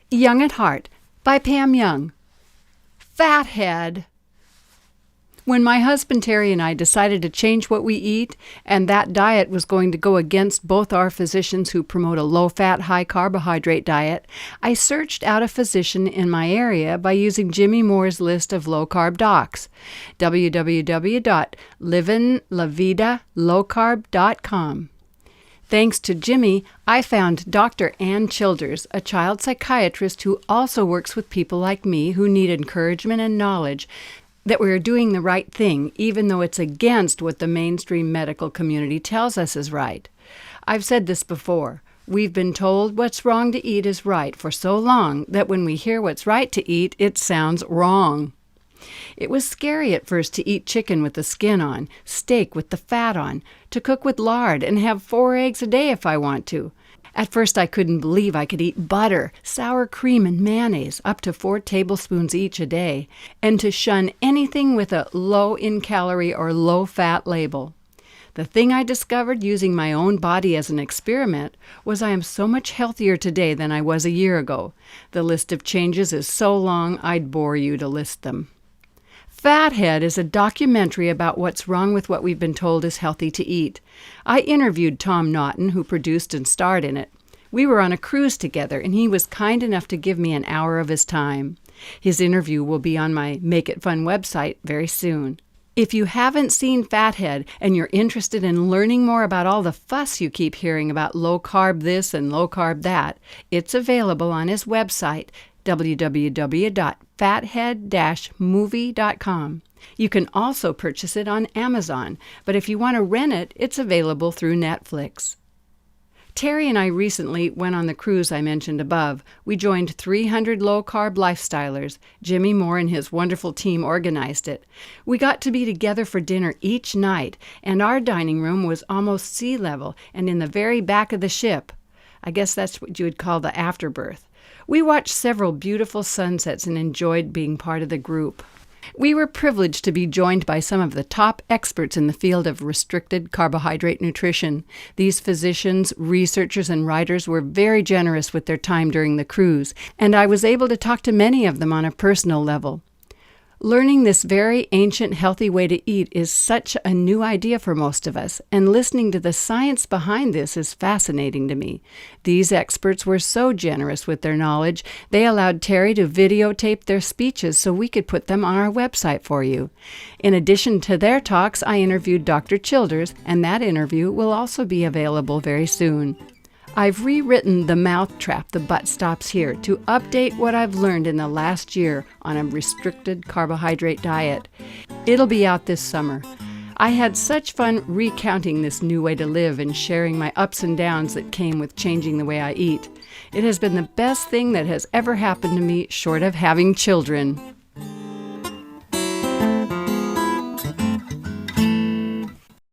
Young at Heart by Pam Young. Fathead. When my husband Terry and I decided to change what we eat, and that diet was going to go against both our physicians who promote a low-fat, high-carbohydrate diet, I searched out a physician in my area by using Jimmy Moore's list of low-carb docs, www.livinlavidalowcarb.com. Thanks to Jimmy, I found Dr. Ann Childers, a child psychiatrist who also works with people like me who need encouragement and knowledge that we are doing the right thing, even though it's against what the mainstream medical community tells us is right. I've said this before. We've been told what's wrong to eat is right for so long that when we hear what's right to eat, it sounds wrong. It was scary at first to eat chicken with the skin on, steak with the fat on, to cook with lard and have 4 eggs a day if I want to. At first I couldn't believe I could eat butter, sour cream, and mayonnaise, up to 4 tablespoons each a day, and to shun anything with a low in calorie or low fat label. The thing I discovered using my own body as an experiment was I am so much healthier today than I was a year ago. The list of changes is so long I'd bore you to list them. Fathead is a documentary about what's wrong with what we've been told is healthy to eat. I interviewed Tom Naughton, who produced and starred in it. We were on a cruise together, and he was kind enough to give me an hour of his time. His interview will be on my Make It Fun website very soon. If you haven't seen Fathead and you're interested in learning more about all the fuss you keep hearing about low-carb this and low-carb that, it's available on his website, www.fathead-movie.com. You can also purchase it on Amazon, but if you want to rent it, it's available through Netflix. Terry and I recently went on the cruise I mentioned above. We joined 300 low-carb lifestylers. Jimmy Moore and his wonderful team organized it. We got to be together for dinner each night, and our dining room was almost sea level and in the very back of the ship. I guess that's what you would call the afterbirth. We watched several beautiful sunsets and enjoyed being part of the group. We were privileged to be joined by some of the top experts in the field of restricted carbohydrate nutrition. These physicians, researchers, and writers were very generous with their time during the cruise, and I was able to talk to many of them on a personal level. Learning this very ancient, healthy way to eat is such a new idea for most of us, and listening to the science behind this is fascinating to me. These experts were so generous with their knowledge, they allowed Terry to videotape their speeches so we could put them on our website for you. In addition to their talks, I interviewed Dr. Childers, and that interview will also be available very soon. I've rewritten The Mouth Trap, The Butt Stops Here, to update what I've learned in the last year on a restricted carbohydrate diet. It'll be out this summer. I had such fun recounting this new way to live and sharing my ups and downs that came with changing the way I eat. It has been the best thing that has ever happened to me, short of having children.